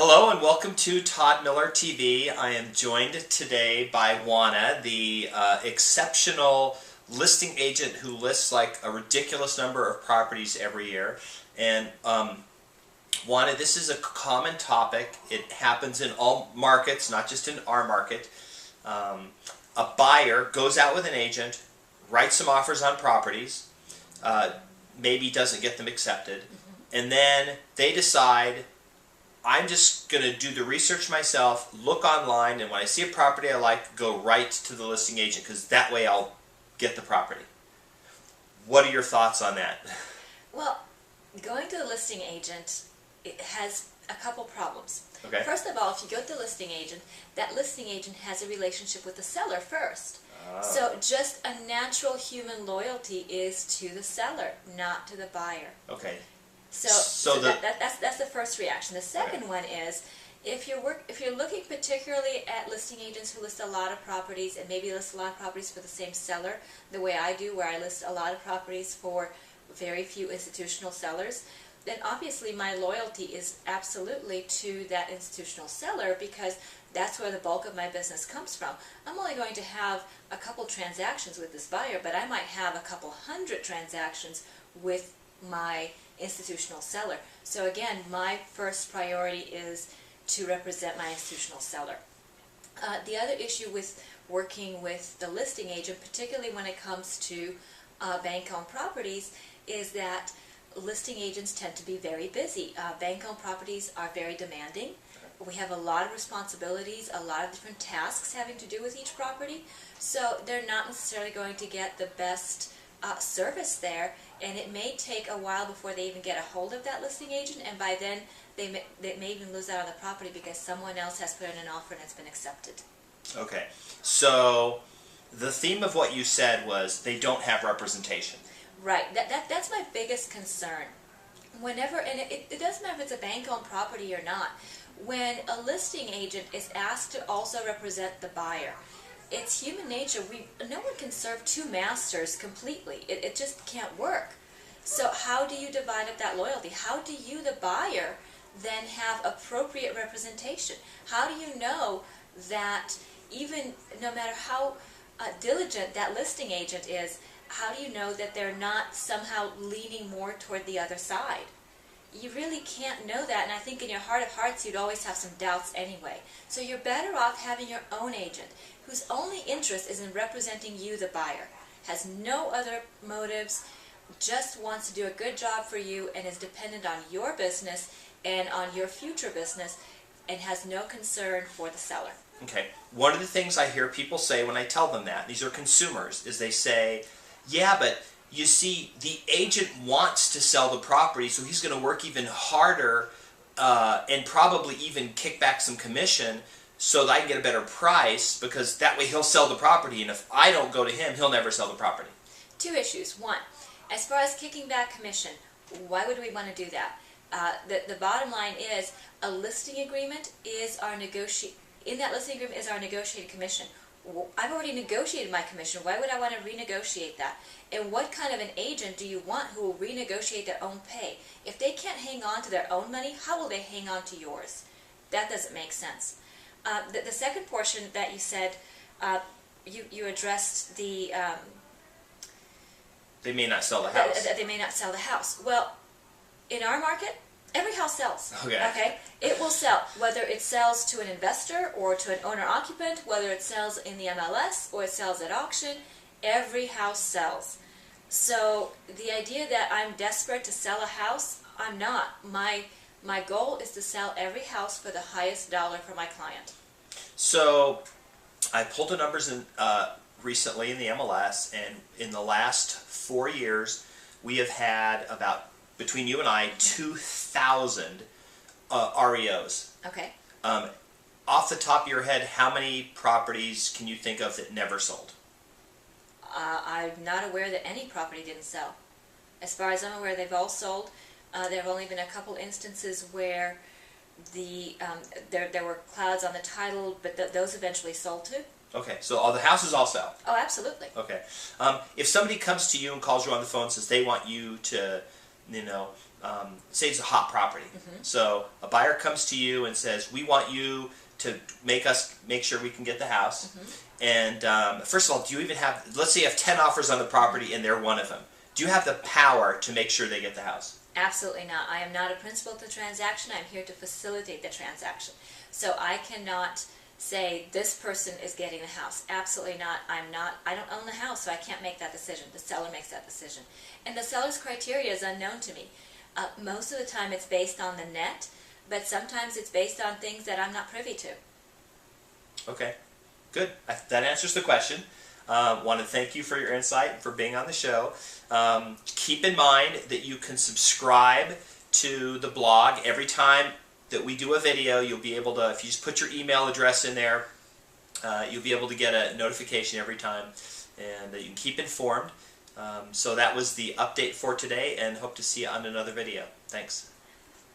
Hello and welcome to Todd Miller TV. I am joined today by Oana, the exceptional listing agent who lists like a ridiculous number of properties every year. And Oana, this is a common topic. It happens in all markets, not just in our market. A buyer goes out with an agent, writes some offers on properties, maybe doesn't get them accepted, and then they decide, I'm just going to do the research myself, look online, and when I see a property I like, go right to the listing agent because that way I'll get the property. What are your thoughts on that? Well, going to the listing agent, it has a couple problems. Okay. First of all, if you go to the listing agent, that listing agent has a relationship with the seller first. So just a natural human loyalty is to the seller, not to the buyer. Okay. So that's the first reaction. The second one is if you're looking particularly at listing agents who list a lot of properties and maybe list a lot of properties for the same seller, the way I do, where I list a lot of properties for very few institutional sellers, then obviously my loyalty is absolutely to that institutional seller because that's where the bulk of my business comes from. I'm only going to have a couple transactions with this buyer, but I might have a couple hundred transactions with my institutional seller. So again, my first priority is to represent my institutional seller. The other issue with working with the listing agent, particularly when it comes to bank-owned properties, is that listing agents tend to be very busy. Bank-owned properties are very demanding. We have a lot of responsibilities, a lot of different tasks having to do with each property, so they're not necessarily going to get the best service there, and it may take a while before they even get a hold of that listing agent, and by then they may even lose out on the property because someone else has put in an offer and it's been accepted. Okay, so the theme of what you said was they don't have representation. Right, that's my biggest concern. Whenever, and it doesn't matter if it's a bank-owned property or not, when a listing agent is asked to also represent the buyer, it's human nature. No one can serve two masters completely. It just can't work. So how do you divide up that loyalty? How do you, the buyer, then have appropriate representation? How do you know that even no matter how diligent that listing agent is, how do you know that they're not somehow leaning more toward the other side? You really can't know that, and I think in your heart of hearts you'd always have some doubts anyway. So you're better off having your own agent whose only interest is in representing you, the buyer, has no other motives, just wants to do a good job for you and is dependent on your business and on your future business and has no concern for the seller. Okay. One of the things I hear people say when I tell them that, these are consumers, is they say, yeah, but you see, the agent wants to sell the property, so he's going to work even harder and probably even kick back some commission so that I can get a better price because that way he'll sell the property, and if I don't go to him, he'll never sell the property. Two issues. One, as far as kicking back commission, why would we want to do that? The bottom line is a listing agreement is our in that listing agreement is our negotiated commission. I've already negotiated my commission. Why would I want to renegotiate that? And what kind of an agent do you want who will renegotiate their own pay? If they can't hang on to their own money, how will they hang on to yours? That doesn't make sense. The second portion that you said, you addressed the... they may not sell the house. They may not sell the house. Well, in our market, every house sells. Okay. It will sell, whether it sells to an investor or to an owner-occupant, whether it sells in the MLS or it sells at auction, every house sells. So the idea that I'm desperate to sell a house, I'm not. My goal is to sell every house for the highest dollar for my client. So I pulled the numbers in recently in the MLS, and in the last 4 years, we have had about, between you and I, 2,000 REOs. Okay. Off the top of your head, how many properties can you think of that never sold? I'm not aware that any property didn't sell. As far as I'm aware, they've all sold. There have only been a couple instances where there were clouds on the title, but those eventually sold too. Okay, so all the houses all sell? Oh, absolutely. Okay. If somebody comes to you and calls you on the phone and says they want you to, say it's a hot property. So a buyer comes to you and says, we want you to make sure we can get the house. And first of all, do you even have, let's say you have 10 offers on the property and they're one of them. Do you have the power to make sure they get the house? Absolutely not. I am not a principal to the transaction. I'm here to facilitate the transaction. So I cannot say this person is getting the house. Absolutely not. I don't own the house, so I can't make that decision. The seller makes that decision. And the seller's criteria is unknown to me. Most of the time it's based on the net, but sometimes it's based on things that I'm not privy to. Okay, good. That answers the question. Want to thank you for your insight and for being on the show. Keep in mind that you can subscribe to the blog. Every time that we do a video, you'll be able to, if you just put your email address in there, you'll be able to get a notification every time, and you can keep informed. So that was the update for today, and hope to see you on another video. Thanks.